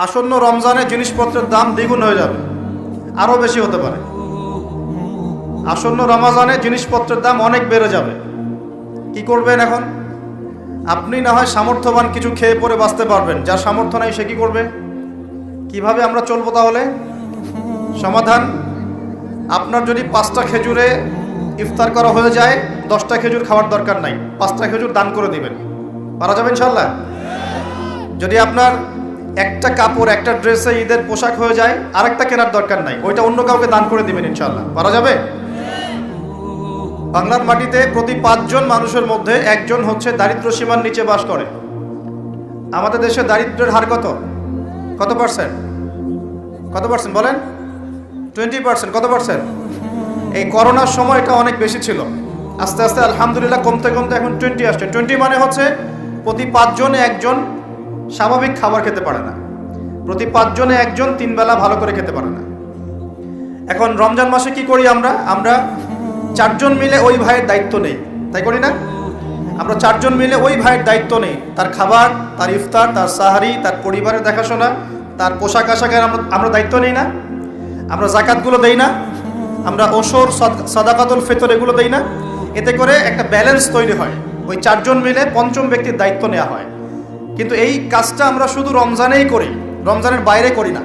আসন্ন রমজানে জিনিসপত্রের দাম দ্বিগুণ হয়ে যাবে, আরও বেশি হতে পারে। আসন্ন রমজানে জিনিসপত্রের দাম অনেক বেড়ে যাবে। কি করবেন এখন? আপনি না হয় সামর্থ্যবান কিছু খেয়ে পরে বাঁচতে পারবেন, যার সামর্থ্য নাই সে কি করবে? কিভাবে আমরা চলবো তাহলে? সমাধান, আপনার যদি 5টা খেজুরে ইফতার করা হয়ে যায়, 10টা খেজুর খাওয়ার দরকার নাই, 5টা খেজুর দান করে দিবেন। পারা যাবে ইনশাল্লাহ? যদি আপনার একটা কাপড়, একটা ড্রেসে ঈদের পোশাক হয়ে যায়, আরেকটা কেনার দরকার নাই, ওইটা অন্য কাউকে দান করে দিবেন ইনশাল্লাহ। পারা যাবে? বাংলার মাটিতে প্রতি 5 জন মানুষের মধ্যে একজন হচ্ছে দারিদ্র্য সীমার নিচে বাস করে। আমাদের দেশে দারিদ্র্যের হার কত? কত পার্সেন্ট? কত পার্সেন্ট বলেন? 20%। কত পার্সেন্ট? এই করোনার সময় এটা অনেক বেশি ছিল, আস্তে আস্তে আলহামদুলিল্লাহ কমতে কমতে এখন 20 আসছে। 20 মানে হচ্ছে প্রতি 5 জনে একজন স্বাভাবিক খাবার খেতে পারে না, প্রতি 5 জনে একজন 3 বেলা ভালো করে খেতে পারে না। এখন রমজান মাসে কি করি আমরা? আমরা 4 জন মিলে ওই ভাইয়ের দায়িত্ব নেই, তাই করি না? আমরা 4 জন মিলে ওই ভাইয়ের দায়িত্ব নেই, তার খাবার, তার ইফতার, তার সাহারি, তার পরিবারের দেখাশোনা, তার পোশাক আশাকের আমরা দায়িত্ব নেই না? আমরা জাকাতগুলো দেই না? আমরা ওসর, সাদাকাতুল ফিতর এগুলো দেই না? এতে করে একটা ব্যালেন্স তৈরি হয়, ওই 4 জন মিলে 5ম ব্যক্তির দায়িত্ব নেওয়া হয়। কিন্তু এই কাজটা আমরা শুধু রমজানেই করি, রমজানের বাইরে করি না।